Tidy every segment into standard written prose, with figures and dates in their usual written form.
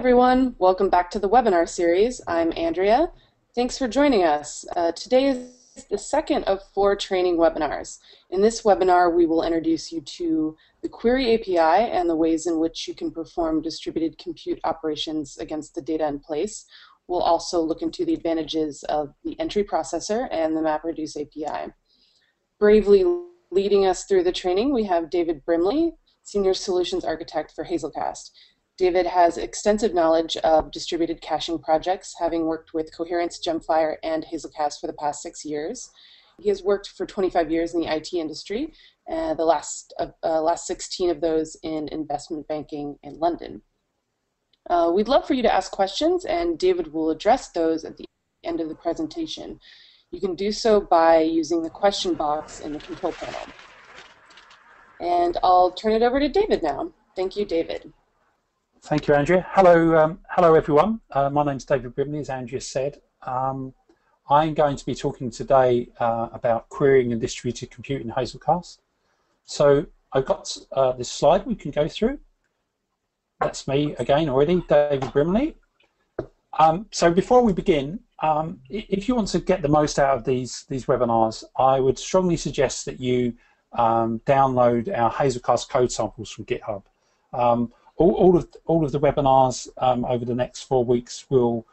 everyone, welcome back to the webinar series. I'm Andrea. Thanks for joining us. Today is the second of 4 training webinars. In this webinar, we will introduce you to the Query API and the ways in which you can perform distributed compute operations against the data in place. We'll also look into the advantages of the EntryProcessor and the MapReduce API. Bravely leading us through the training, we have David Brimley, Senior Solutions Architect for Hazelcast. David has extensive knowledge of distributed caching projects, having worked with Coherence, Gemfire, and Hazelcast for the past 6 years. He has worked for 25 years in the IT industry, the last 16 of those in investment banking in London. We'd love for you to ask questions, and David will address those at the end of the presentation. You can do so by using the question box in the control panel. And I'll turn it over to David now. Thank you, David. Thank you, Andrea. Hello everyone. My name's David Brimley, as Andrea said. I'm going to be talking today about querying and distributed compute in Hazelcast. So I've got this slide we can go through. That's me again already, David Brimley. So before we begin, if you want to get the most out of these webinars, I would strongly suggest that you download our hazelcast-code-samples from GitHub. All of the webinars over the next 4 weeks will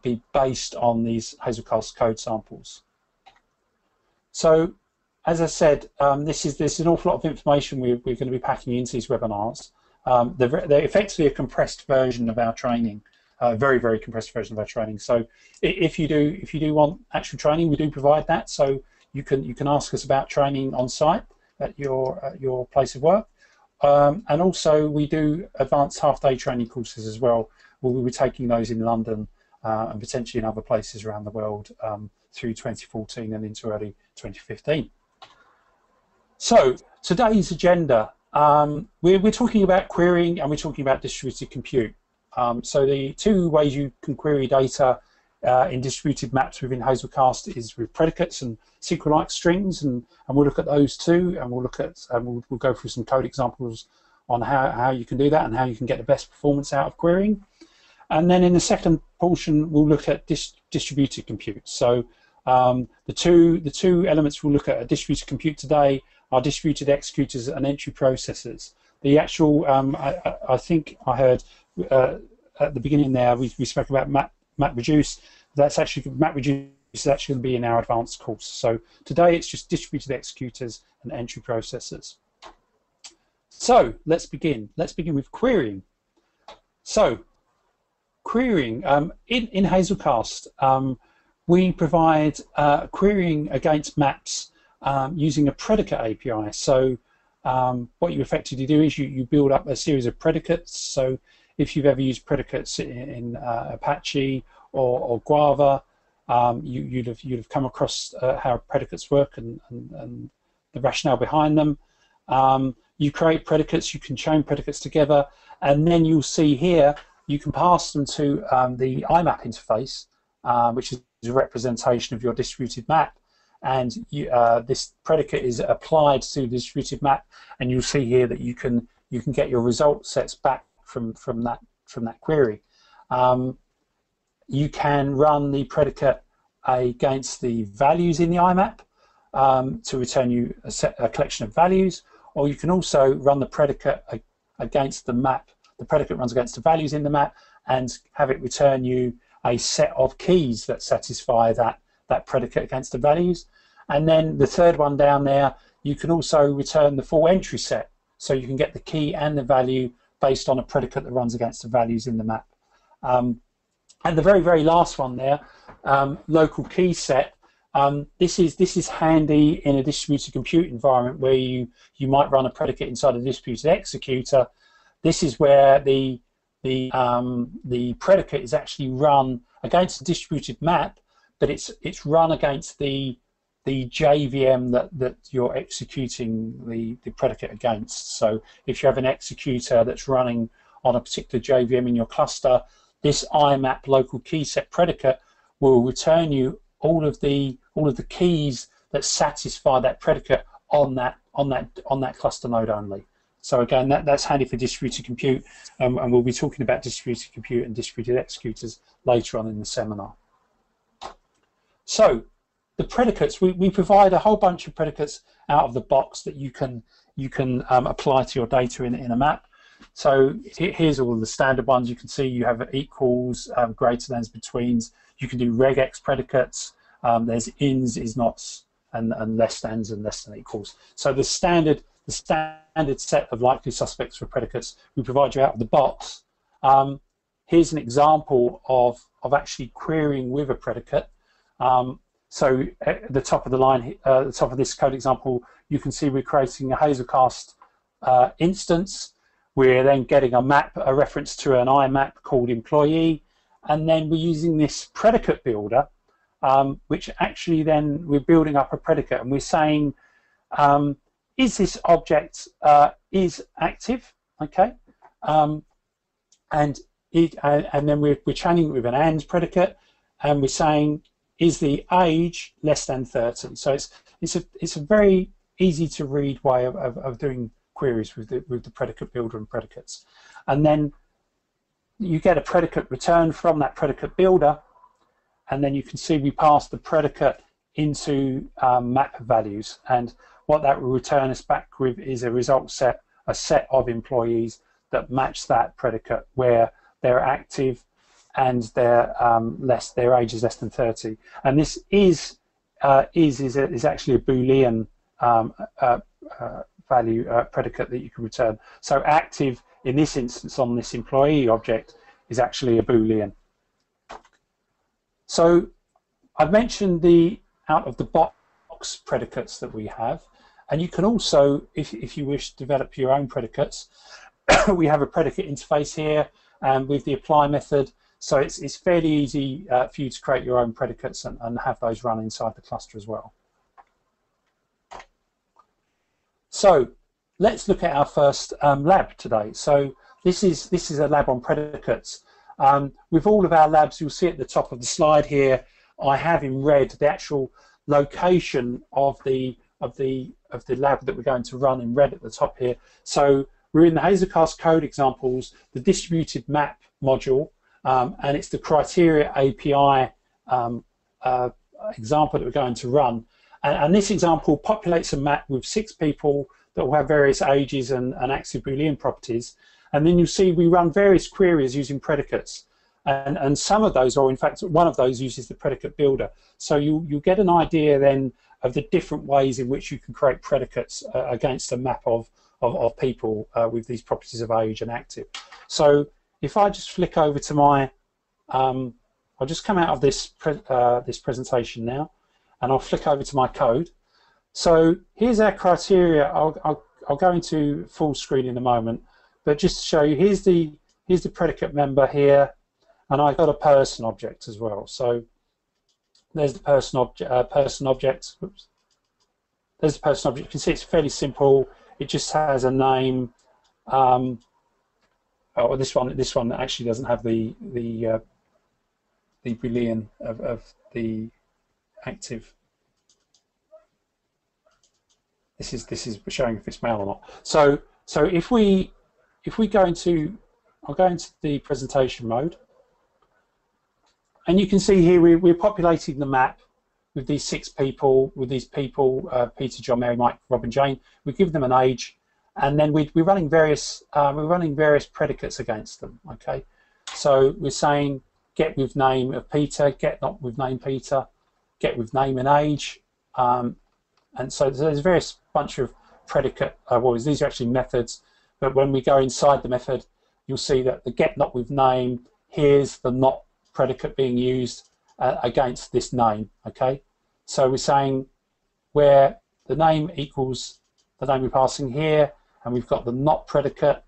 be based on these Hazelcast code samples. So, as I said, there's an awful lot of information we're going to be packing into these webinars. They're effectively a compressed version of our training, very, very compressed version of our training. So, if you do want actual training, we do provide that. So you can ask us about training on site at your place of work. And also we do advanced half-day training courses as well. We'll be taking those in London and potentially in other places around the world through 2014 and into early 2015. So today's agenda, we're talking about querying and we're talking about distributed compute. So the 2 ways you can query data in distributed maps within Hazelcast is with predicates and SQL-like strings, and we'll look at those too, and we'll go through some code examples on how you can do that and how you can get the best performance out of querying. And then in the second portion, we'll look at distributed compute. So the two elements we'll look at distributed compute today are distributed executors and entry processors. The actual, I think I heard at the beginning there, we spoke about MapReduce. That's actually MapReduce is actually going to be in our advanced course. So today it's just distributed executors and entry processors. So let's begin. Let's begin with querying. So querying in Hazelcast, we provide querying against maps using a predicate API. So what you effectively do is you build up a series of predicates. So if you've ever used predicates in Apache or Guava, you'd have come across how predicates work and the rationale behind them. You create predicates, you can chain predicates together, and then you'll see here you can pass them to the IMAP interface, which is a representation of your distributed map, and this predicate is applied to the distributed map, and you'll see here that you can get your result sets back from that query. You can run the predicate against the values in the IMAP to return you a collection of values, or you can also run the predicate against the map. The predicate runs against the values in the map and have it return you a set of keys that satisfy that predicate against the values. And then the third one down there, you can also return the full entry set, so you can get the key and the value based on a predicate that runs against the values in the map. And the very, very last one there, local key set. This is handy in a distributed compute environment where you might run a predicate inside a distributed executor. This is where the predicate is actually run against a distributed map, but it's run against the JVM that you're executing the predicate against. So if you have an executor that's running on a particular JVM in your cluster, this IMAP local key set predicate will return you all of the keys that satisfy that predicate on that cluster node only. So again, that's handy for distributed compute, and we'll be talking about distributed compute and distributed executors later on in the seminar. So the predicates, we provide a whole bunch of predicates out of the box that you can apply to your data in a map. So here's all the standard ones. You can see you have equals, greater than, betweens. You can do regex predicates. There's ins, is nots, and less thans and less than equals. So the standard set of likely suspects for predicates we provide you out of the box. Here's an example of actually querying with a predicate. So at the top of the line, the top of this code example, you can see we're creating a Hazelcast instance. We're then getting a reference to an IMAP called employee, and then we're using this predicate builder, which actually then we're building up a predicate, and we're saying, is this object is active, okay? And then we're chaining it with an AND predicate, and we're saying, is the age less than 30? So it's a very easy to read way of doing queries with the predicate builder and predicates. And then you get a predicate return from that predicate builder, and then you can see we pass the predicate into map values, and what that will return us back with is a result set, a set of employees that match that predicate where they're active and their age is less than 30. And this is actually a Boolean value predicate that you can return. So active in this instance on this employee object is actually a Boolean. So I've mentioned the out-of-the-box predicates that we have, and you can also, if you wish to develop your own predicates, we have a predicate interface here, and with the apply method, so it's fairly easy for you to create your own predicates and have those run inside the cluster as well. So let's look at our first lab today. So this is a lab on predicates. With all of our labs, you'll see at the top of the slide here, I have in red the actual location of the lab that we're going to run in red at the top here. So we're in the Hazelcast code examples, the distributed map module, and it's the criteria API example that we're going to run. And this example populates a map with 6 people that will have various ages and active Boolean properties. And then you see we run various queries using predicates. And some of those, or in fact one of those, uses the predicate builder. So you get an idea then of the different ways in which you can create predicates against a map of people with these properties of age and active. So if I just flick over to my, I'll just come out of this presentation now, and I'll flick over to my code. So here's our criteria. I'll go into full screen in a moment, but just to show you, here's the predicate member here, and I've got a person object as well. So there's the person object. Oops. There's the person object. You can see it's fairly simple. It just has a name. Oh, this one actually doesn't have the Boolean of the active. This is showing if it's male or not. So if we go into, I'll go into the presentation mode, and you can see here we're populating the map with these 6 people, Peter, John, Mary, Mike, Rob, and Jane. We give them an age, and then we're running various predicates against them. Okay, so we're saying get with name of Peter, get not with name Peter, get with name and age, and so there's various bunch of predicate. Well, these are actually methods, but when we go inside the method, you'll see that the get not with name, here's the not predicate being used against this name. Okay, so we're saying where the name equals the name we're passing here, and we've got the not predicate,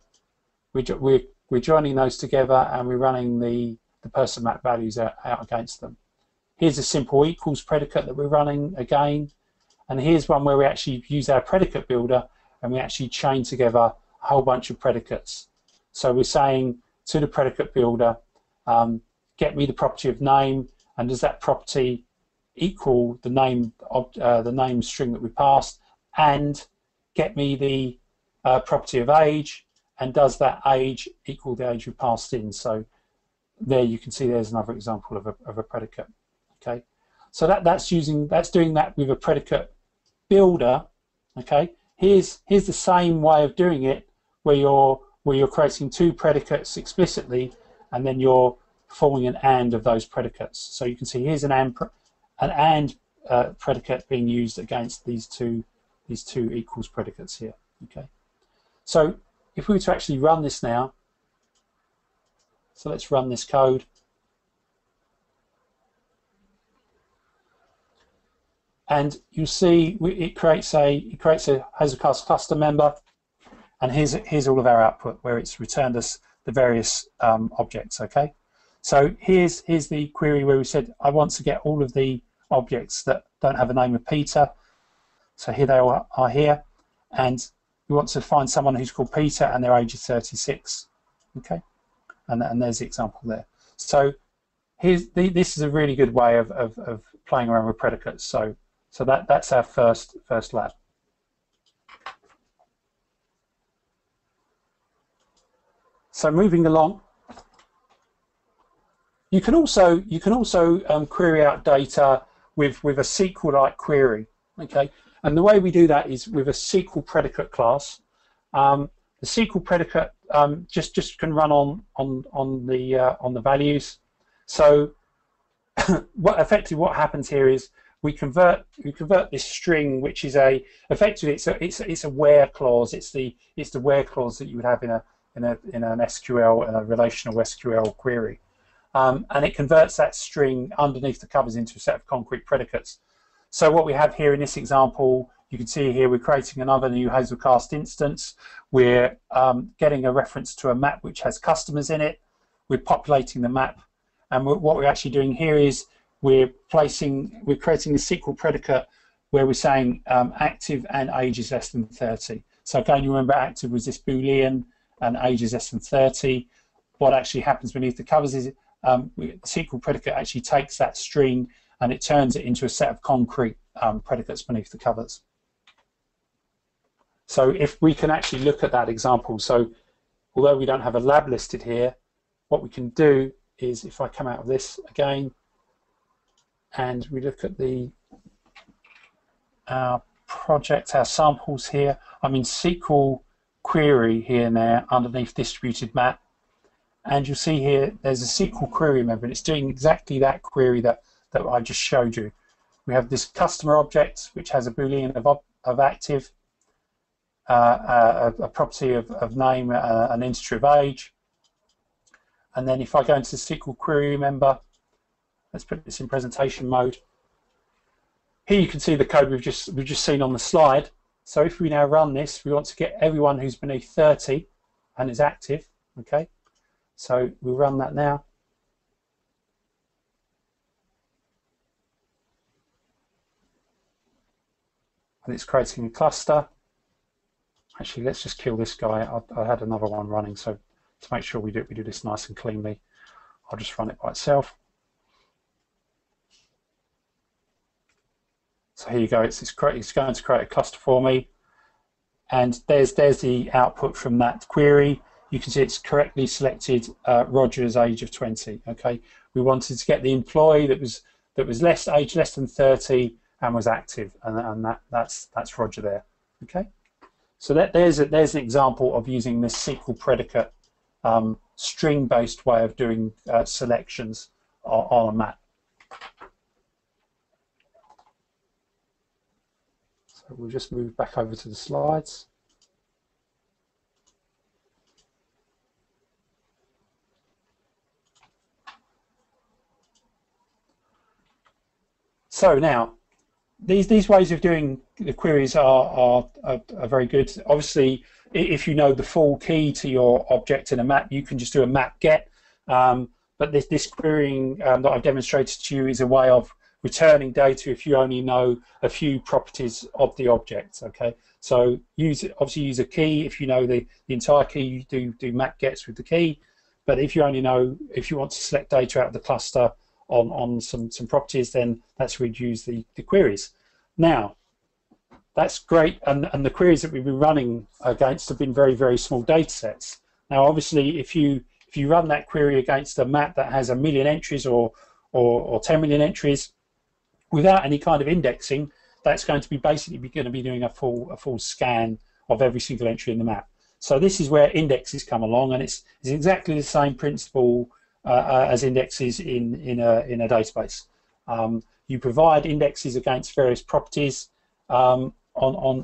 we're joining those together, and we're running the person map values out against them. Here's a simple equals predicate that we're running again, and here's one where we actually use our predicate builder and we actually chain together a whole bunch of predicates. So we're saying to the predicate builder, get me the property of name, and does that property equal the name string that we passed, and get me property of age, and does that age equal the age we passed in? So there you can see there's another example of a predicate. Okay, so that's doing that with a predicate builder. Okay, here's the same way of doing it, where you're creating two predicates explicitly, and then you're forming an AND of those predicates. So you can see here's an AND predicate being used against these two equals predicates here. Okay, so if we were to actually run this now, so let's run this code. And you see it creates a Hazelcast cluster member, and here's all of our output where it's returned us the various objects. Okay, so here's the query where we said I want to get all of the objects that don't have a name of Peter. So here they all are here, and we want to find someone who's called Peter and their age is 36. Okay, and there's the example there. So this is a really good way of playing around with predicates. So that's our first lab. So moving along, you can also query out data with a SQL-like query. Okay, and the way we do that is with a SQL predicate class. The SQL predicate just can run on the values. So effectively what happens here is we convert this string, which is effectively it's a where clause. It's the where clause that you would have in an SQL and a relational SQL query, and it converts that string underneath the covers into a set of concrete predicates. So what we have here in this example, you can see here we're creating another new Hazelcast instance. We're getting a reference to a map which has customers in it. We're populating the map, and what we're actually doing here is we're creating a SQL predicate where we're saying active and age is less than 30. So again, you remember active was this Boolean and age is less than 30. What actually happens beneath the covers is the SQL predicate actually takes that string and it turns it into a set of concrete predicates beneath the covers. So if we can actually look at that example, so although we don't have a lab listed here, what we can do is if I come out of this again, and we look at our project, our samples here. I'm in SQL query here now underneath distributed map, and you'll see here there's a SQL query member, and it's doing exactly that query that I just showed you. We have this customer object which has a Boolean of active, a property of name, an integer of age, and then if I go into the SQL query member, let's put this in presentation mode. Here you can see the code we've just seen on the slide. So if we now run this, we want to get everyone who's beneath 30 and is active. Okay, so we'll run that now. And it's creating a cluster. Actually, let's just kill this guy. I had another one running, so to make sure we do this nice and cleanly, I'll just run it by itself. So here you go, it's going to create a cluster for me, and there's the output from that query. You can see it's correctly selected Roger's age of 20. Okay, we wanted to get the employee that was age less than 30 and was active, and that's Roger there. Okay, so there's an example of using this SQL predicate string-based way of doing selections on a map. We'll just move back over to the slides. So now, these ways of doing the queries are very good. Obviously, if you know the full key to your object in a map, you can just do a map get. But this querying that I've demonstrated to you is a way of returning data if you only know a few properties of the object. Okay, so obviously use a key. If you know the entire key, you do map gets with the key. But if you want to select data out of the cluster on some properties, then that's where you'd use the queries. Now, that's great, and the queries that we've been running against have been very, very small data sets. Now, obviously, if you run that query against a map that has 1 million entries or 10 million entries, without any kind of indexing, that's going to be basically going to be doing a full scan of every single entry in the map. So this is where indexes come along, and it's exactly the same principle as indexes in a database. You provide indexes against various properties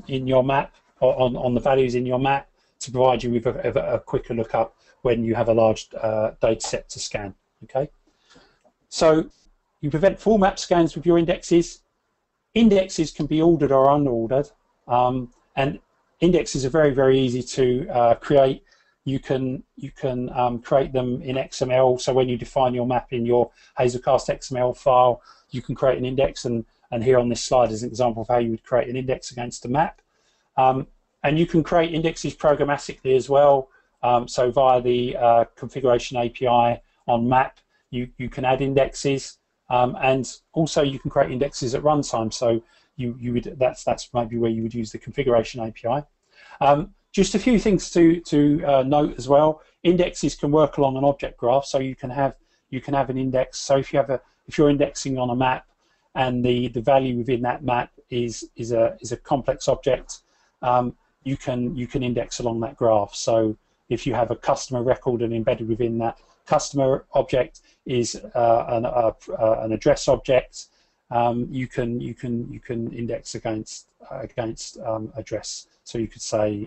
in your map, on the values in your map, to provide you with a quicker lookup when you have a large data set to scan. Okay, so you prevent full map scans with your indexes. Indexes can be ordered or unordered, and indexes are very, very easy to create. You can create them in XML. So when you define your map in your Hazelcast XML file, you can create an index, and here on this slide is an example of how you would create an index against a map. And you can create indexes programmatically as well. So via the configuration API on map, you can add indexes, and also you can create indexes at runtime. So that's maybe where you would use the configuration API. Just a few things to note as well. Indexes can work along an object graph, so you can have an index. So if you're indexing on a map, and the value within that map is a complex object, you can index along that graph. So if you have a customer record, and embedded within that customer object is an address object, you can index against address. So you could say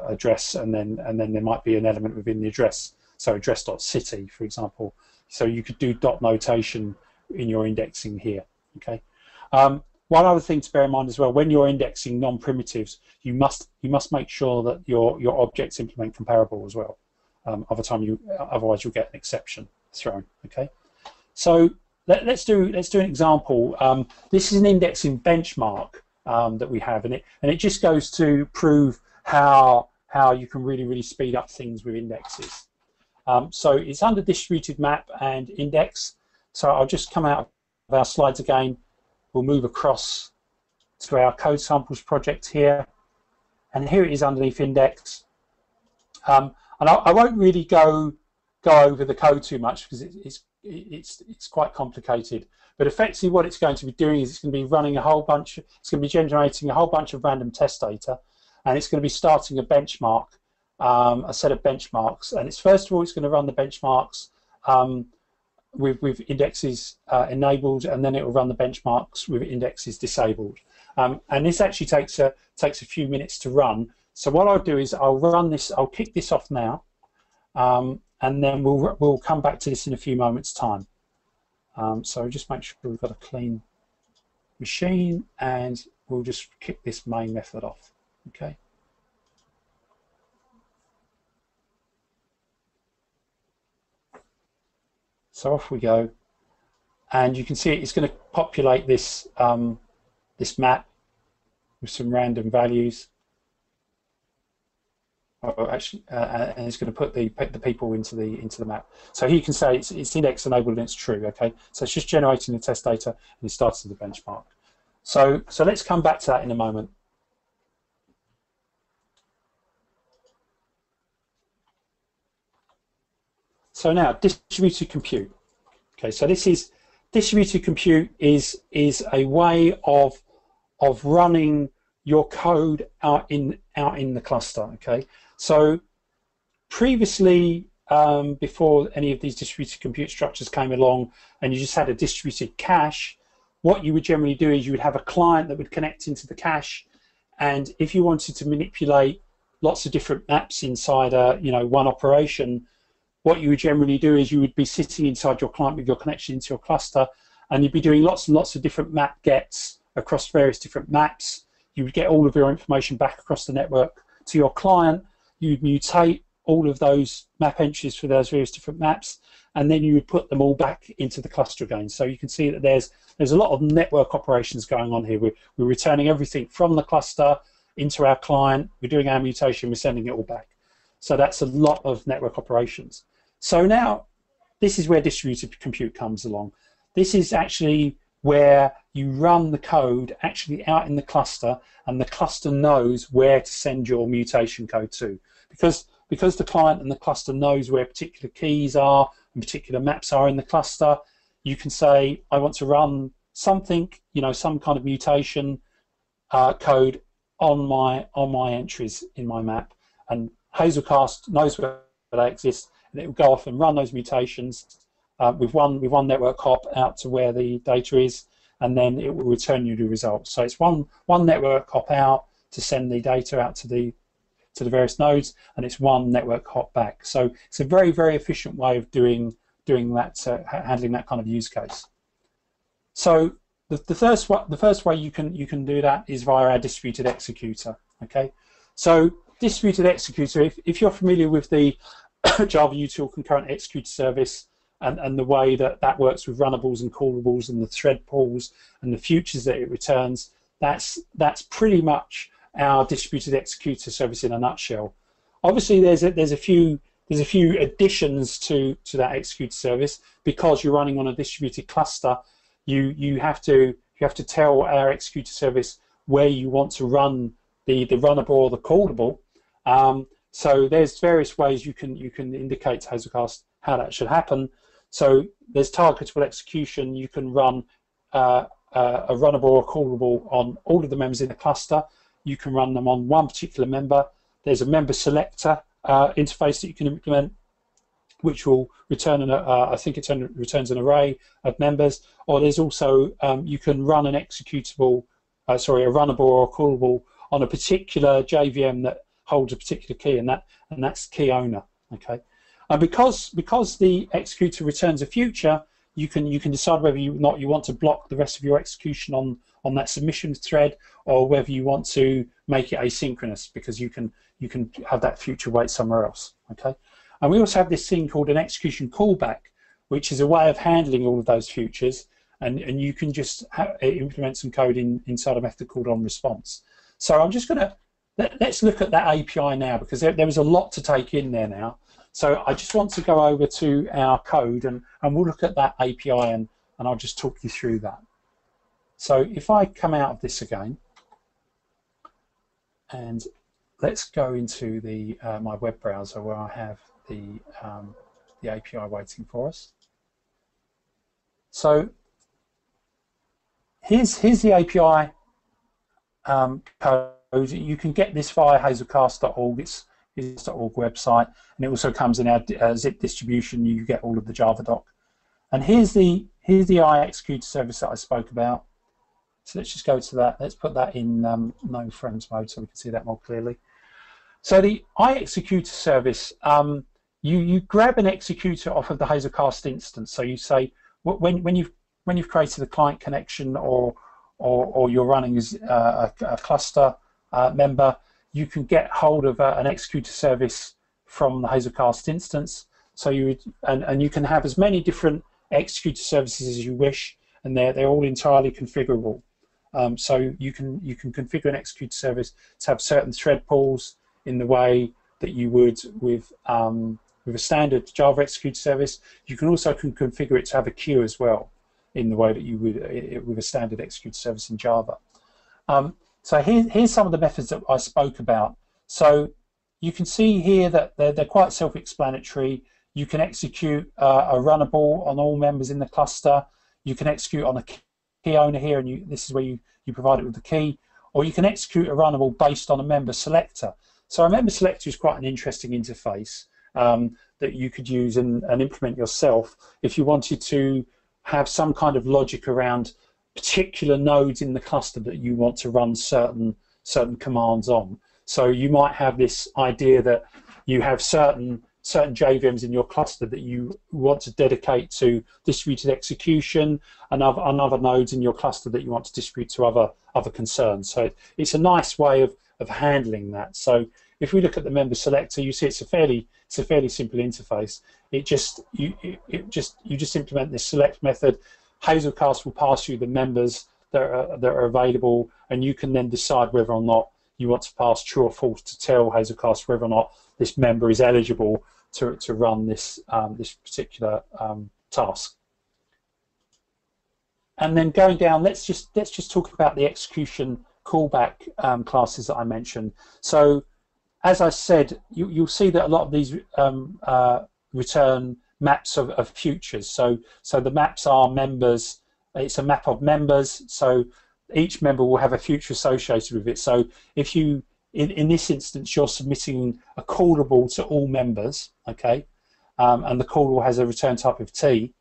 address, and then there might be an element within the address. So address.city, for example. So you could do dot notation in your indexing here. Okay. One other thing to bear in mind as well: when you're indexing non-primitives, you must make sure that your objects implement comparable as well. Otherwise you'll get an exception thrown. Okay. So let's do an example. This is an indexing benchmark that we have, and it just goes to prove how you can really speed up things with indexes. So it's under distributed map and index. So I'll just come out of our slides again. We'll move across to our code samples project here, and here it is underneath index. And I won't really go over the code too much because it's quite complicated. But effectively, what it's going to be doing is it's going to be running a whole bunch. It's going to be generating a whole bunch of random test data, and it's going to be starting a benchmark, a set of benchmarks. And first of all, it's going to run the benchmarks with indexes enabled, and then it will run the benchmarks with indexes disabled. And this actually takes a few minutes to run. So what I'll do is I'll run this. I'll kick this off now, and then we'll come back to this in a few moments' time. So just make sure we've got a clean machine, and we'll just kick this main method off. Okay. So off we go, and you can see it's going to populate this this map with some random values. And it's going to put the people into the map. So here you can say it's index enabled and it's true. Okay, so it's just generating the test data, and it starts with the benchmark. So let's come back to that in a moment. So now distributed compute. Okay, so this is distributed compute is a way of running your code out in the cluster. Okay, so previously, before any of these distributed compute structures came along, and you just had a distributed cache, what you would generally do is you would have a client that would connect into the cache, and if you wanted to manipulate lots of different maps inside one operation, what you would generally do is you would be sitting inside your client with your connection into your cluster, and you'd be doing lots and lots of different map gets across various different maps. You would get all of your information back across the network to your client. You'd mutate all of those map entries for those various different maps, and then you would put them all back into the cluster again. So you can see that there's a lot of network operations going on here. We're returning everything from the cluster into our client. We're doing our mutation. We're sending it all back. So that's a lot of network operations. So now this is where distributed compute comes along. This is actually where you run the code actually out in the cluster, and the cluster knows where to send your mutation code to. Because the client and the cluster knows where particular keys are and particular maps are in the cluster, you can say, I want to run something, some kind of mutation code on my entries in my map, and Hazelcast knows where they exist, and it will go off and run those mutations with one network hop out to where the data is, and then it will return you the results. So it's one network hop out to send the data out to the various nodes, and it's one network hop back. So it's a very, very efficient way of doing that, handling that kind of use case. So the first way you can do that is via our distributed executor. Okay, so distributed executor, if you're familiar with the Java util concurrent executor service and the way that works with runnables and callables and the thread pools and the futures that it returns, that's pretty much our distributed executor service in a nutshell. Obviously, there's a few additions to that executor service. Because you're running on a distributed cluster, you have to tell our executor service where you want to run the runnable or the callable. So there's various ways you can indicate to Hazelcast how that should happen. So there's targetable execution. You can run a runnable or callable on all of the members in the cluster. You can run them on one particular member. There's a member selector interface that you can implement, which will return I think it returns an array of members. Or there's also you can run an executable, a runnable or a callable on a particular JVM that holds a particular key, and that's key owner. Okay, and because the executor returns a future, you can decide whether you want to block the rest of your execution on that submission thread, or whether you want to make it asynchronous, because you can have that future wait somewhere else. Okay, and we also have this thing called an execution callback, which is a way of handling all of those futures, and you can just implement some code inside a method called onResponse. So I'm just going to let's look at that API now, because there was a lot to take in there now. So I just want to go over to our code, and we'll look at that API, and I'll just talk you through that. So if I come out of this again, and let's go into the my web browser where I have the API waiting for us. So here's the API code. You can get this via hazelcast.org. It's .org website, and it also comes in our zip distribution. You get all of the Java doc. And here's the I executor service that I spoke about. So let's just go to that. Let's put that in no frames mode so we can see that more clearly. So the I executor service, you grab an executor off of the Hazelcast instance. So you say when you've created a client connection or you're running as a cluster member, you can get hold of an executor service from the Hazelcast instance. So you can have as many different executor services as you wish, and they're all entirely configurable. So you can configure an executor service to have certain thread pools in the way that you would with a standard Java executor service. You can also configure it to have a queue as well, in the way that you would with a standard executor service in Java. So here's some of the methods that I spoke about. So you can see here that they're quite self-explanatory. You can execute a runnable on all members in the cluster. You can execute on a key owner here, and this is where you provide it with the key. Or you can execute a runnable based on a member selector. So a member selector is quite an interesting interface that you could use and implement yourself if you wanted to have some kind of logic around particular nodes in the cluster that you want to run certain commands on. So you might have this idea that you have certain JVMs in your cluster that you want to dedicate to distributed execution, and other nodes in your cluster that you want to distribute to other concerns. So it's a nice way of handling that. So if we look at the member selector, you see it's a fairly simple interface. You just implement this select method. Hazelcast will pass you the members that are available, and you can then decide whether or not you want to pass true or false to tell Hazelcast whether or not this member is eligible to run this particular task. and then going down, let's just talk about the execution callback classes that I mentioned. So as I said, you'll see that a lot of these return maps of futures. So the maps are members. It's a map of members. So each member will have a future associated with it. So if you, in this instance, you're submitting a callable to all members, okay, and the callable has a return type of T.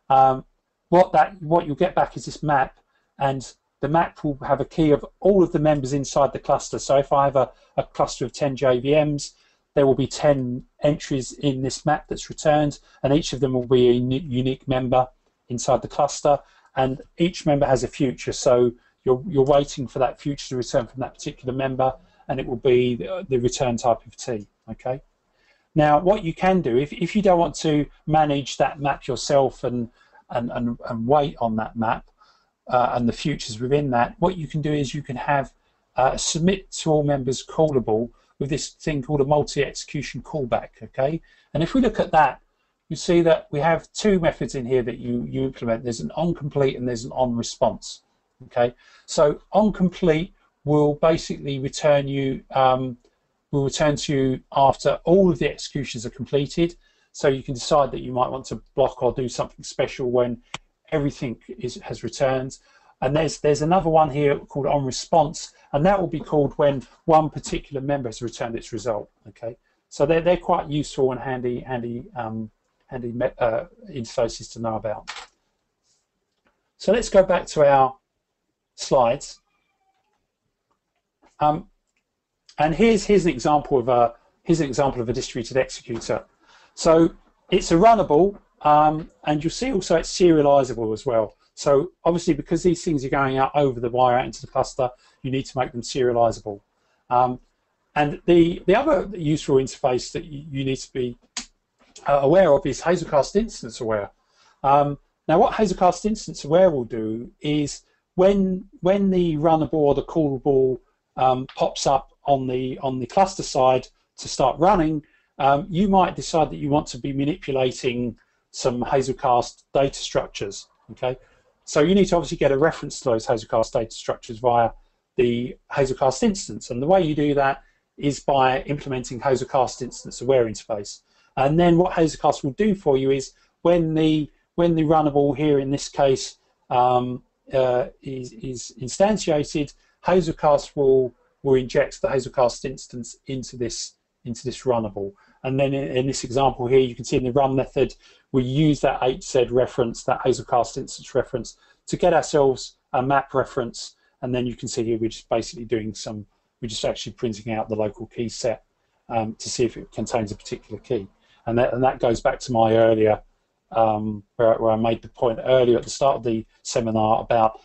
What you'll get back is this map, and the map will have a key of all of the members inside the cluster. So if I have a cluster of 10 JVMs, there will be 10 entries in this map that's returned, and each of them will be a unique member inside the cluster, and each member has a future. So you're waiting for that future to return from that particular member, and it will be the return type of T. Okay. Now, what you can do, if you don't want to manage that map yourself and wait on that map and the futures within that, what you can do is you can have submit to all members callable with this thing called a multi-execution callback. Okay, and if we look at that, you see that we have two methods in here that you implement. There's an onComplete and there's an onResponse. Okay, so onComplete will basically return you will return to you after all of the executions are completed. So you can decide that you might want to block or do something special when everything has returned. And there's another one here called onResponse, and that will be called when one particular member has returned its result. Okay, so they're quite useful and handy interfaces to know about. So let's go back to our slides. And here's an example of a distributed executor. So it's a runnable, and you'll see also it's serializable as well. So obviously, because these things are going out over the wire out into the cluster, you need to make them serializable. And the other useful interface that you need to be aware of is hazelcast instance aware. Now, what hazelcast instance aware will do is when the runnable or the callable pops up on the cluster side to start running, you might decide that you want to be manipulating some hazelcast data structures. Okay, so you need to obviously get a reference to those hazelcast data structures via the hazelcast instance, and the way you do that is by implementing hazelcast instance aware interface. And then what hazelcast will do for you is when the runnable here in this case is instantiated, hazelcast will inject the hazelcast instance into this runnable. And then in this example here, you can see in the run method, we use that HZ reference, that hazelcast instance reference, to get ourselves a map reference. And then you can see here we're just basically doing we're just actually printing out the local key set to see if it contains a particular key. And that goes back to my earlier, where I made the point earlier at the start of the seminar about,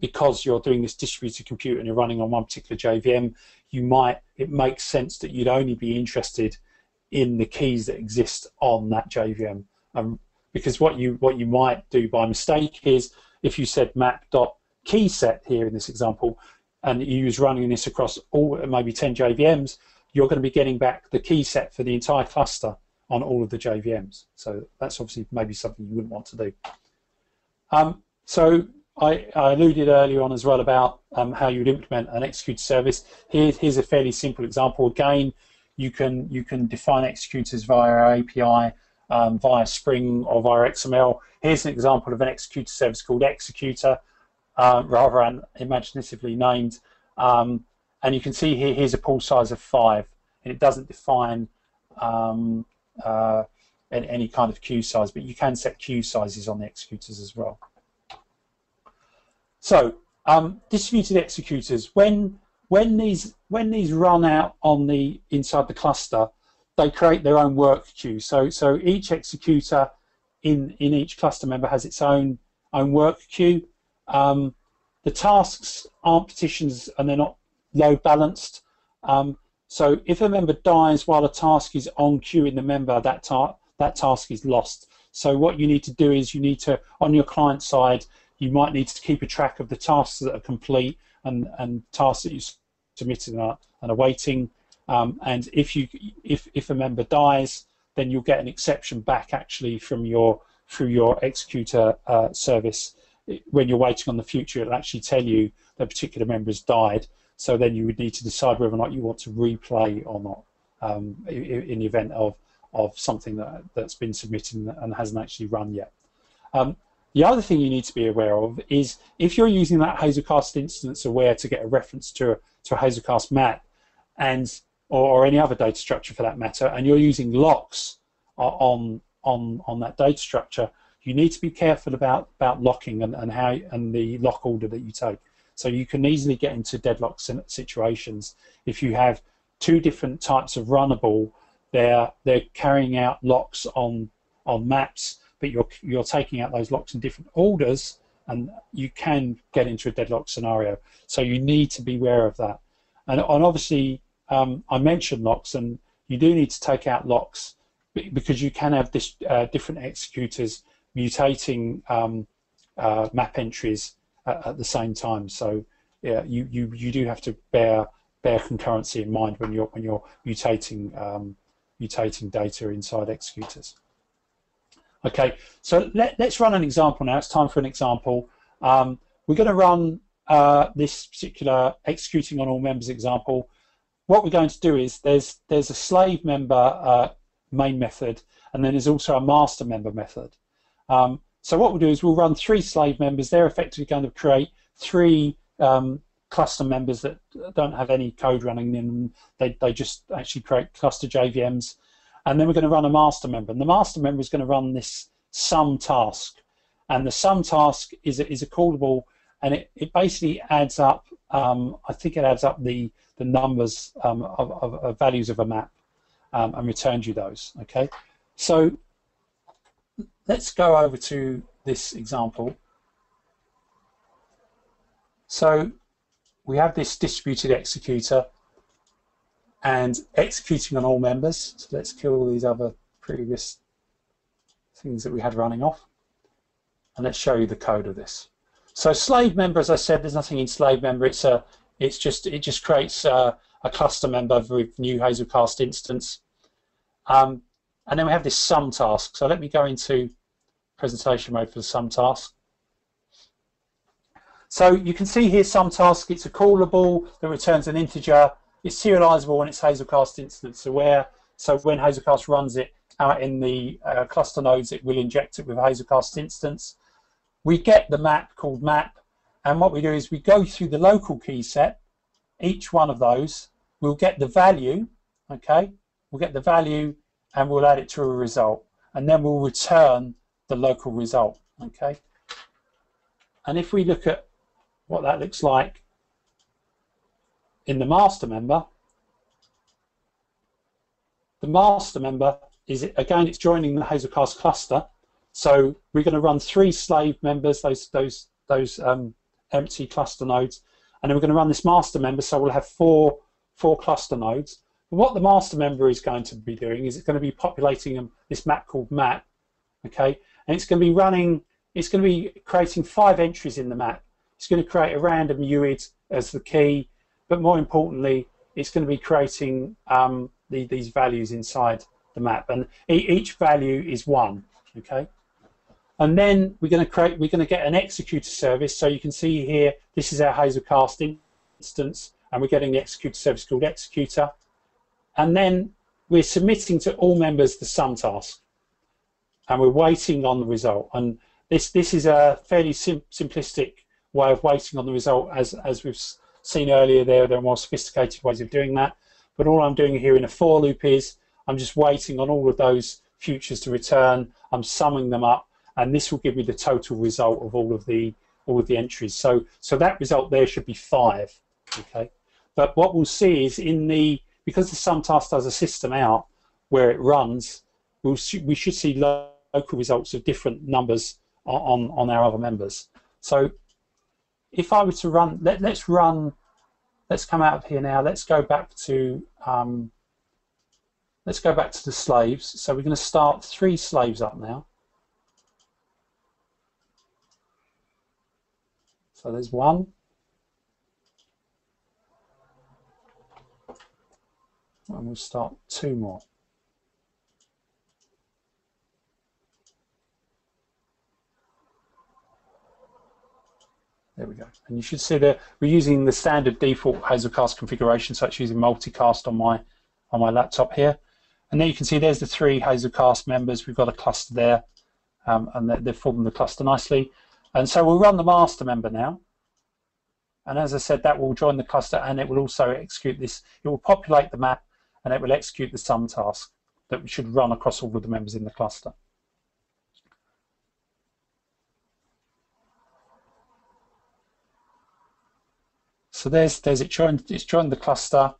because you're doing this distributed compute and you're running on one particular JVM, it makes sense that you'd only be interested in the keys that exist on that JVM. Because what you might do by mistake is, if you said map.keyset here in this example, and you was running this across all maybe 10 JVMs, you're going to be getting back the key set for the entire cluster on all of the JVMs. So that's obviously maybe something you wouldn't want to do. So I alluded earlier on as well about how you'd implement an execute service. Here's a fairly simple example. Again, you can define executors via our API, via Spring or via XML. Here's an example of an executor service called Executor, rather imaginatively named. And you can see here's a pool size of 5, and it doesn't define any kind of queue size, but you can set queue sizes on the executors as well. So distributed executors, when these run out on inside the cluster, they create their own work queue. So each executor in each cluster member has its own work queue. The tasks aren't partitions and they're not load balanced. So if a member dies while a task is on queue in the member, that task is lost. So what you need to do is you need to, on your client side, you might need to keep a track of the tasks that are complete and tasks that you submitted and are waiting. And if a member dies, then you'll get an exception back actually through your executor service, when you're waiting on the future, it'll actually tell you that a particular member has died. So then you would need to decide whether or not you want to replay or not in the event of something that's been submitted and hasn't actually run yet. The other thing you need to be aware of is if you're using that hazelcast instance aware to get a reference to a hazelcast map or any other data structure for that matter, and you're using locks on that data structure, you need to be careful about locking and the lock order that you take. So you can easily get into deadlock situations if you have two different types of runnable. They're carrying out locks on maps, but you're taking out those locks in different orders, and you can get into a deadlock scenario. So you need to be aware of that. And obviously, I mentioned locks, and you do need to take out locks because you can have different executors mutating map entries at the same time. So yeah, you do have to bear concurrency in mind when you're mutating data inside executors. Okay, so let's run an example now. It's time for an example. We're going to run this particular executing on all members example. What we're going to do is there's a slave member main method, and then there's also a master member method. So what we'll do is we'll run 3 slave members. They're effectively going to create 3 cluster members that don't have any code running in them. They just actually create cluster JVMs. And then we're going to run a master member. And the master member is going to run this sum task. And the sum task is a callable, and it basically adds up, I think it adds up the numbers of values of a map and returns you those. Okay, so let's go over to this example. So we have this distributed executor and executing on all members. So let's kill all these other previous things that we had running off, and let's show you the code of this. So slave member, as I said, there's nothing in slave member. It just creates a cluster member with new hazelcast instance, and then we have this sum task. So let me go into presentation mode for the sum task. So you can see here sum task. It's a callable that returns an integer. It's serializable and it's hazelcast instance aware. So when hazelcast runs it out in the cluster nodes, it will inject it with a hazelcast instance. We get the map called map, and what we do is we go through the local key set. Each one of those, we'll get the value. Okay, we'll get the value and we'll add it to a result, and then we'll return the local result. Okay, and if we look at what that looks like in the master member is, again, it's joining the hazelcast cluster. So we're going to run 3 slave members, those empty cluster nodes, and then we're going to run this master member. So we'll have four cluster nodes. But what the master member is going to be doing is it's going to be populating this map called map. Okay, and it's going to be running. It's going to be creating 5 entries in the map. It's going to create a random UID as the key, but more importantly, it's going to be creating these values inside the map, and each value is 1. Okay, and then we're going to get an executor service. So you can see here, this is our hazelcast instance, and we're getting the executor service called executor, and then we're submitting to all members the sum task, and we're waiting on the result. And this is a fairly simplistic way of waiting on the result. As we've seen earlier, there are more sophisticated ways of doing that, but all I'm doing here in a for loop is I'm just waiting on all of those futures to return. I'm summing them up, and this will give me the total result of all of the entries. So that result there should be 5. Okay, but what we'll see is because the sum task does a system out where it runs, we should see local results of different numbers on our other members. So if I were to run, let's come out of here now. Let's go back to the slaves. So we're going to start 3 slaves up now. So there's 1. And we'll start 2 more. There we go. And you should see that we're using the standard default Hazelcast configuration, so it's using multicast on my laptop here. And there you can see there's the 3 Hazelcast members. We've got a cluster there, and they've formed the cluster nicely. And so we'll run the master member now. And as I said, that will join the cluster, and it will also execute this. It will populate the map, and it will execute the sum task that should run across all of the members in the cluster. So there's it joined. It's joined the cluster,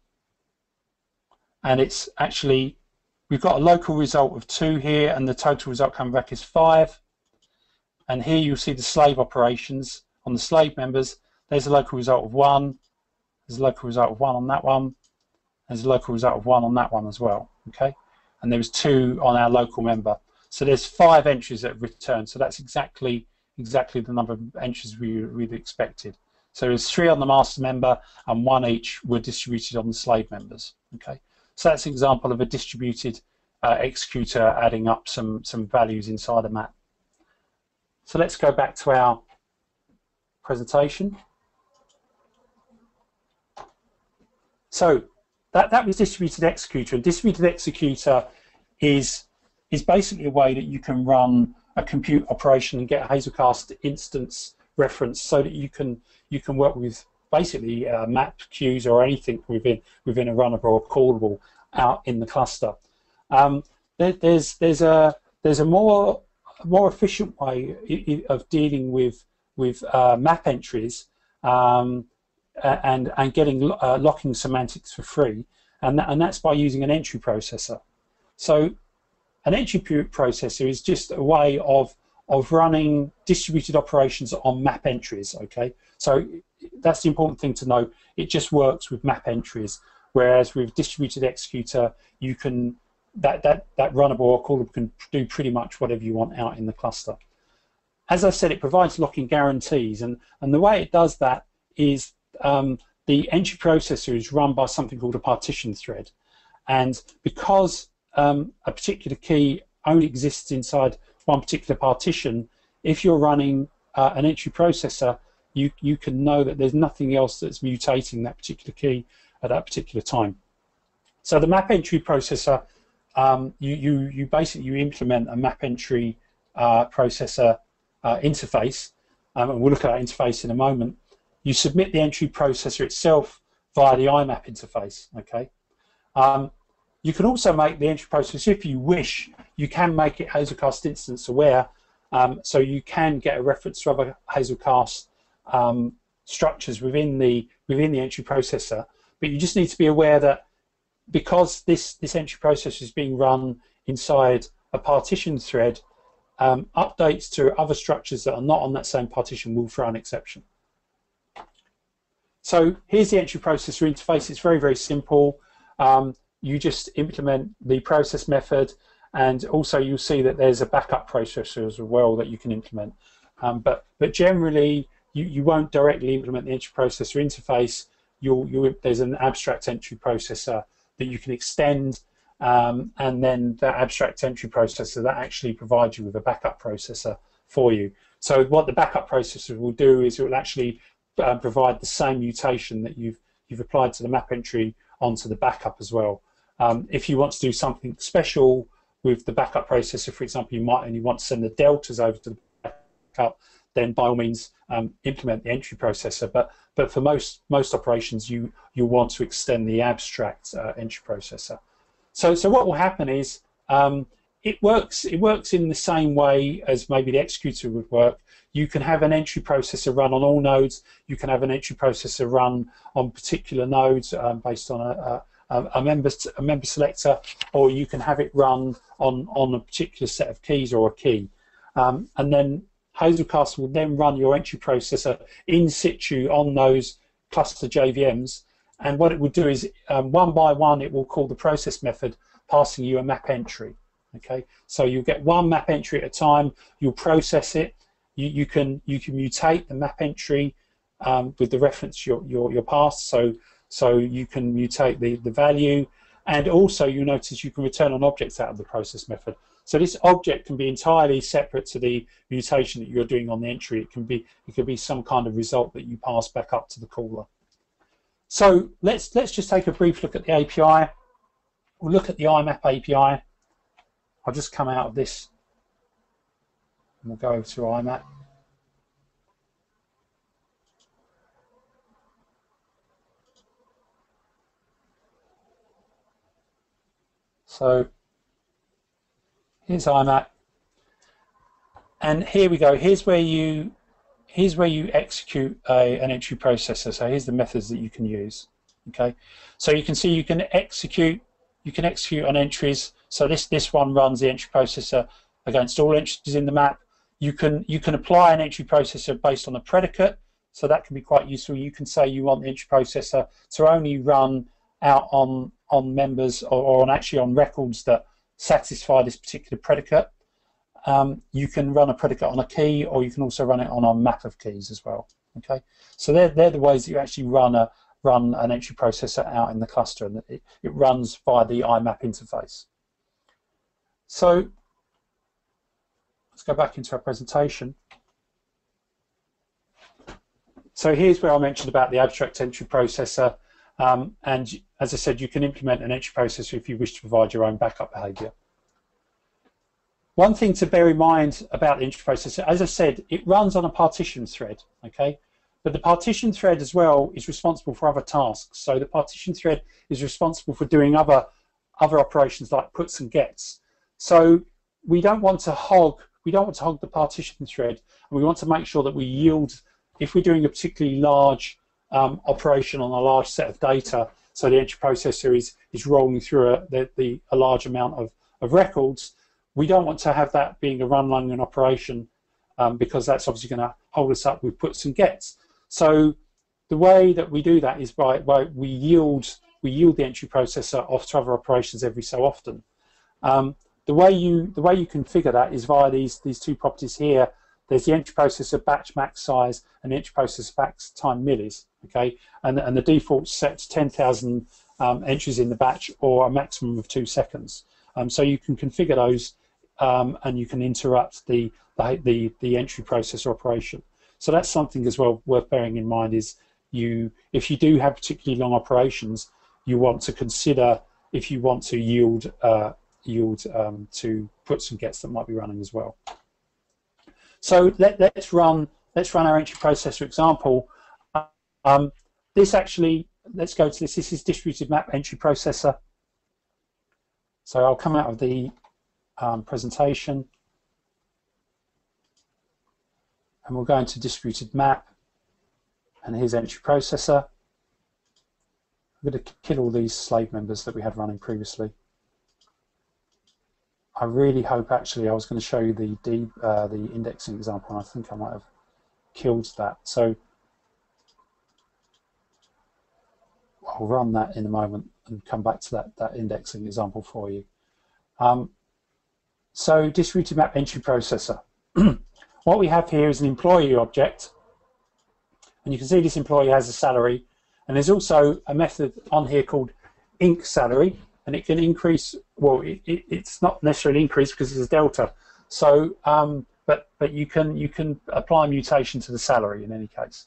and it's actually, we've got a local result of 2 here, and the total result coming back is 5. And here you'll see the slave operations on the slave members. There's a local result of 1. There's a local result of 1 on that one. There's a local result of 1 on that one as well. Okay, and there was 2 on our local member. So there's 5 entries that have returned. So that's exactly the number of entries we'd expected. So there's 3 on the master member, and 1 each were distributed on the slave members. Okay, so that's an example of a distributed executor adding up some values inside a map. So let's go back to our presentation. So that was distributed executor, and distributed executor is basically a way that you can run a compute operation and get a Hazelcast instance reference, so that you can work with basically map queues or anything within a runnable or callable out in the cluster. There's a more efficient way of dealing with map entries and getting locking semantics for free, and that's by using an entry processor. So an entry processor is just a way of running distributed operations on map entries. Okay, so that's the important thing to know. It just works with map entries, whereas with distributed executor, you can that runnable or callable can do pretty much whatever you want out in the cluster. As I said, it provides locking guarantees, and the way it does that is the entry processor is run by something called a partition thread, and because a particular key only exists inside one particular partition, if you're running an entry processor, you can know that there's nothing else that's mutating that particular key at that particular time. So the map entry processor, you basically implement a map entry processor interface, and we'll look at that interface in a moment. You submit the entry processor itself via the IMAP interface. Okay. You can also make the entry processor, if you wish, you can make it Hazelcast instance aware, so you can get a reference to other Hazelcast structures within the entry processor. But you just need to be aware that because this entry processor is being run inside a partition thread, updates to other structures that are not on that same partition will throw an exception. So here's the entry processor interface. It's very, very simple. You just implement the process method, and also you'll see that there's a backup processor as well that you can implement. But generally, you won't directly implement the entry processor interface. There's an abstract entry processor that you can extend, and then that abstract entry processor that actually provides you with a backup processor for you. So what the backup processor will do is it will actually provide the same mutation that you've applied to the map entry onto the backup as well. If you want to do something special with the backup processor, for example, you might only want to send the deltas over to the backup, then by all means implement the entry processor. But for most operations, you want to extend the abstract entry processor. So what will happen is it works in the same way as maybe the executor would work. You can have an entry processor run on all nodes. You can have an entry processor run on particular nodes based on a member selector, or you can have it run on a particular set of keys or a key. And then Hazelcast will then run your entry processor in situ on those cluster JVMs, and what it will do is one by one it will call the process method, passing you a map entry. Okay, so you'll get one map entry at a time. You'll process it. You can mutate the map entry with the reference you're passed. So you can mutate the value, and also you notice you can return on objects out of the process method. So this object can be entirely separate to the mutation that you're doing on the entry. It could be some kind of result that you pass back up to the caller. So let's just take a brief look at the API. We'll look at the IMAP API. I'll just come out of this and we'll go over to IMAP. So here's IMAP, and here we go. Here's where you execute an entry processor. So here's the methods that you can use. Okay, so you can see you can execute on entries. So this one runs the entry processor against all entries in the map. You can apply an entry processor based on a predicate. So that can be quite useful. You can say you want the entry processor to only run out on members or actually on records that satisfy this particular predicate. You can run a predicate on a key, or you can also run it on a map of keys as well. Okay, so they're the ways that you actually run an entry processor out in the cluster, and it runs via the IMAP interface. So let's go back into our presentation. So here's where I mentioned about the abstract entry processor. And as I said, you can implement an entry processor if you wish to provide your own backup behavior. One thing to bear in mind about the entry processor, as I said, it runs on a partition thread, okay? But the partition thread as well is responsible for other tasks. So the partition thread is responsible for doing other operations like puts and gets. So we don't want to hog the partition thread, and we want to make sure that we yield, if we're doing a particularly large operation on a large set of data, so the entry processor is rolling through a large amount of records, we don't want to have that being a run-running operation because that's obviously going to hold us up with puts and gets. So the way that we do that is by we yield the entry processor off to other operations every so often. The way you configure that is via these two properties here. There's the entry processor batch max size and the entry processor max time millis. Okay, and the default sets 10,000 entries in the batch, or a maximum of 2 seconds. So you can configure those, and you can interrupt the entry processor operation. So that's something as well worth bearing in mind. Is if you do have particularly long operations, you want to consider if you want to yield to puts and gets that might be running as well. So let's run our entry processor example. Let's go to this. This is distributed map entry processor. So I'll come out of the presentation, and we'll go into distributed map, and here's entry processor. I'm going to kill all these slave members that we had running previously. I really hope, actually, I was going to show you the indexing example, and I think I might have killed that. So I'll run that in a moment and come back to that indexing example for you. So distributed map entry processor. What we have here is an employee object, and you can see this employee has a salary, and there's also a method on here called inc salary, and it can increase. Well, it's not necessarily increase because it's a delta. So, but you can apply mutation to the salary in any case.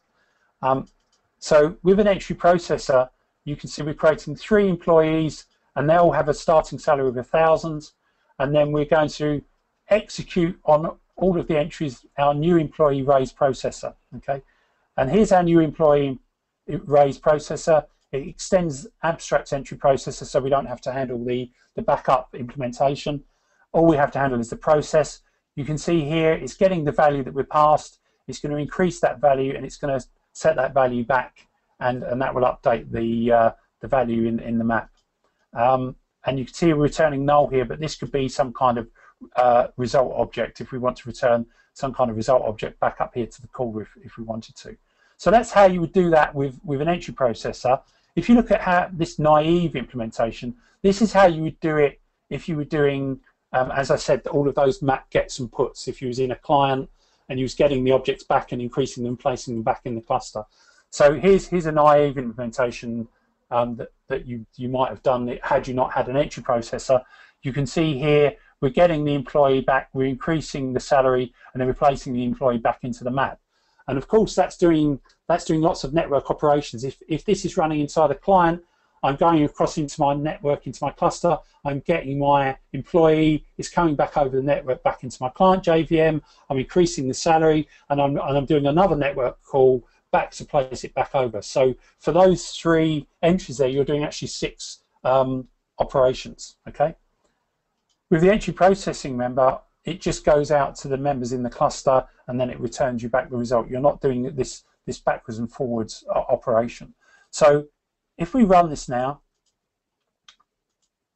So with an entry processor, you can see we're creating 3 employees, and they all have a starting salary of 1,000, and then we're going to execute on all of the entries our new employee raise processor. Okay, and here's our new employee raise processor. It extends abstract entry processor, so we don't have to handle the backup implementation. All we have to handle is the process. You can see here it's getting the value that we're passed. It's going to increase that value, and it's going to set that value back, and that will update the value in the map. And you can see we're returning null here, but this could be some kind of result object if we want to return some kind of result object back up here to the caller if we wanted to. So that's how you would do that with an entry processor. If you look at how this naive implementation, this is how you would do it if you were doing, as I said, all of those map gets and puts. If you was in a client and you was getting the objects back and increasing them, placing them back in the cluster. So here's a naive implementation that you might have done had you not had an entry processor. You can see here we're getting the employee back, we're increasing the salary, and then replacing the employee back into the map. And of course, that's doing lots of network operations. If this is running inside a client, I'm going across into my network, into my cluster, I'm getting my employee, it's coming back over the network back into my client JVM, I'm increasing the salary, and I'm doing another network call back to place it back over. So for those 3 entries there, you're doing actually 6 operations, okay? With the entry processing member, it just goes out to the members in the cluster and then it returns you back the result. You're not doing this backwards and forwards operation. So if we run this now,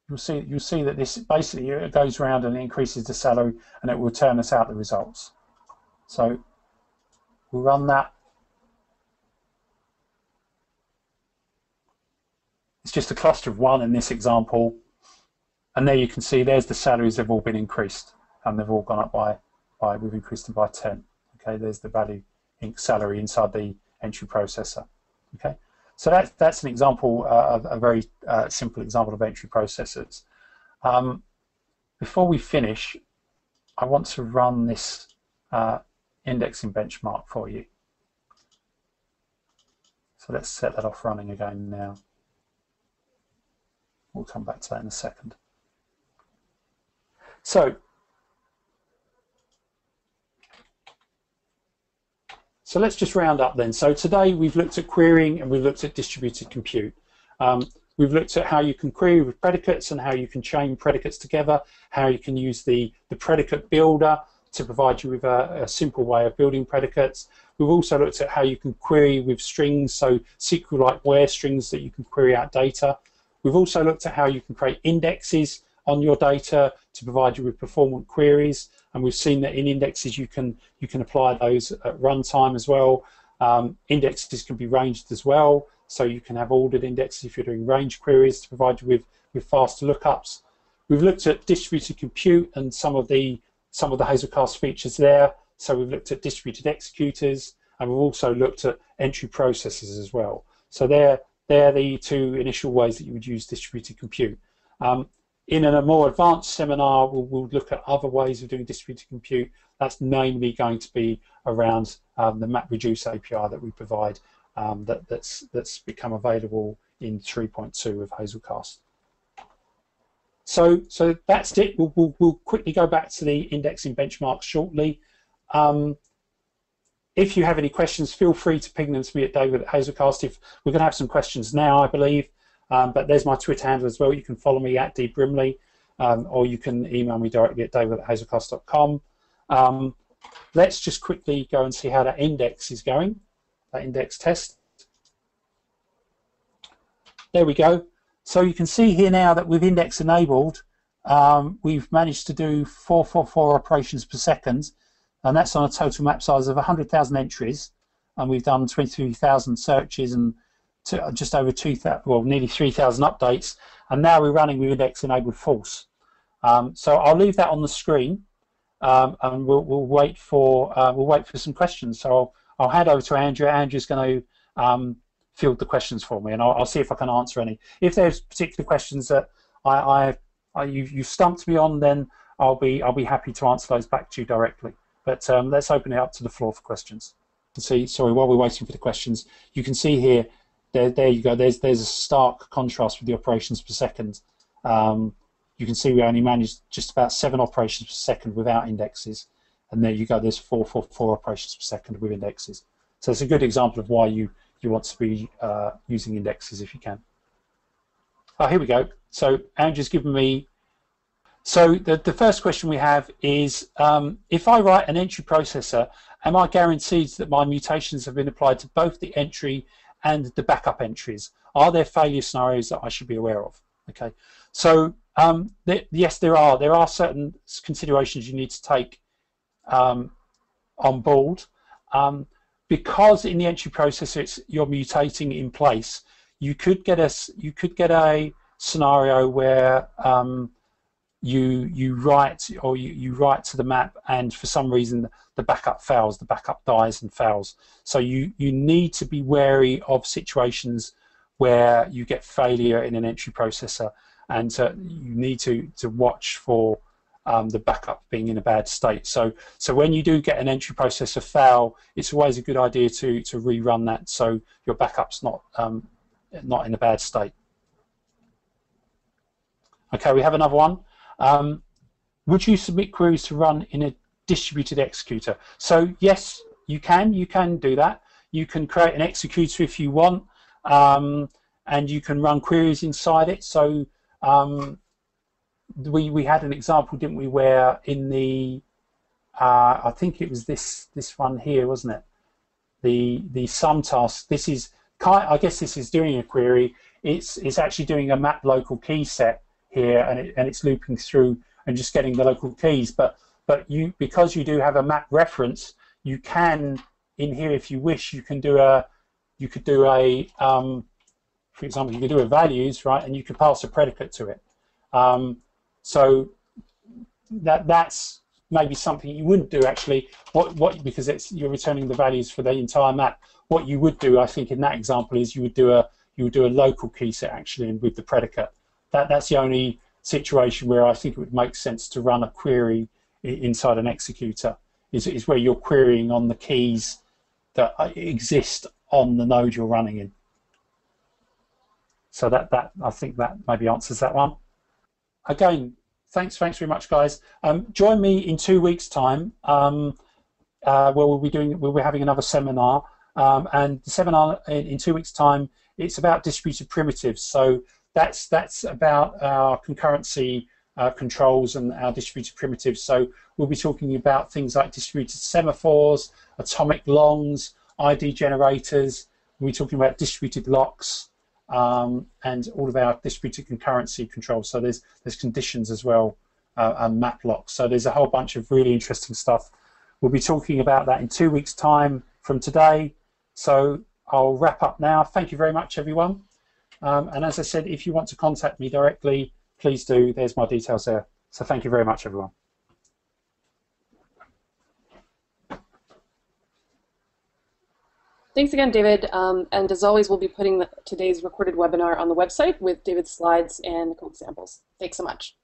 you'll see that this basically it goes around and increases the salary and it will return us out the results. So we'll run that. It's just a cluster of 1 in this example. And there you can see there's the salaries have all been increased and they've all gone up we've increased them by 10. Okay, there's the value salary inside the entry processor. Okay, so that's an example, a very simple example of entry processors. Before we finish, I want to run this indexing benchmark for you. So let's set that off running again now. We'll come back to that in a second. So let's just round up then. So today we've looked at querying and we've looked at distributed compute. We've looked at how you can query with predicates and how you can chain predicates together, how you can use the predicate builder to provide you with a simple way of building predicates. We've also looked at how you can query with strings, so SQL-like where strings that you can query out data. We've also looked at how you can create indexes on your data to provide you with performant queries, and we've seen that in indexes you can apply those at runtime as well. Indexes can be ranged as well, so you can have ordered indexes if you're doing range queries to provide you with faster lookups. We've looked at distributed compute and some of the Hazelcast features there. So we've looked at distributed executors, and we've also looked at entry processors as well. So they're the 2 initial ways that you would use distributed compute. In a more advanced seminar, we'll look at other ways of doing distributed compute. That's mainly going to be around the MapReduce API that we provide that's become available in 3.2 of Hazelcast. So that's it. We'll quickly go back to the indexing benchmarks shortly. If you have any questions, feel free to ping them to me at David at Hazelcast. If we're going to have some questions now, I believe. But there's my Twitter handle as well. You can follow me at dbrimley, or you can email me directly at david@hazelcast.com. Let's just quickly go and see how that index is going, that index test. There we go. So you can see here now that with index enabled, we've managed to do 444 operations per second, and that's on a total map size of 100,000 entries, and we've done 23,000 searches and just over 2,000, well, nearly 3,000 updates, and now we're running with index enabled false. So I'll leave that on the screen, and we'll wait for some questions. So I'll hand over to Andrea. Andrea's going to field the questions for me, and I'll see if I can answer any. If there's particular questions that you stumped me on, then I'll be happy to answer those back to you directly. But let's open it up to the floor for questions. See, sorry, while we're waiting for the questions, you can see here. There you go. There's a stark contrast with the operations per second. You can see we only managed just about 7 operations per second without indexes, and there you go. There's 444 operations per second with indexes. So it's a good example of why you want to be using indexes if you can. Oh, here we go. So Andrew's given me. So the first question we have is, if I write an entry processor, am I guaranteed that my mutations have been applied to both the entry and the backup entries? Are there failure scenarios that I should be aware of? Okay, so yes, there are. There are certain considerations you need to take on board. Because in the entry processor you're mutating in place, you could get a scenario where you write to the map, and for some reason the backup fails, the backup dies and fails. So you need to be wary of situations where you get failure in an entry processor, and you need to watch for the backup being in a bad state. So when you do get an entry processor fail, it's always a good idea to rerun that so your backup's not in a bad state. Okay, we have another one. Would you submit queries to run in a distributed executor? So yes, you can do that. You can create an executor if you want, and you can run queries inside it. So we had an example, didn't we, where in the I think it was this one here, wasn't it? The sum task. This is I guess this is doing a query. It's actually doing a map local key set here, and it's looping through and just getting the local keys. But because you do have a map reference, you can in here, if you wish, you could do a for example, you could do a values, right, and you could pass a predicate to it. So that's maybe something you wouldn't do actually. Because you're returning the values for the entire map. What you would do, I think, in that example is you would do a local key set actually with the predicate. That's the only situation where I think it would make sense to run a query inside an executor. Is where you're querying on the keys that exist on the node you're running in. So that I think that maybe answers that one. Again, thanks very much, guys. Join me in 2 weeks' time, where we'll be having another seminar, and the seminar in 2 weeks' time, it's about distributed primitives. So that's about our concurrency controls and our distributed primitives. So we'll be talking about things like distributed semaphores, atomic longs, ID generators. We'll be talking about distributed locks, and all of our distributed concurrency controls. So there's conditions as well, and map locks. So there's a whole bunch of really interesting stuff. We'll be talking about that in 2 weeks' time from today. So I'll wrap up now. Thank you very much, everyone. And as I said, if you want to contact me directly, please do. There's my details there. So thank you very much, everyone. Thanks again, David. And as always, we'll be putting today's recorded webinar on the website with David's slides and the code samples. Thanks so much.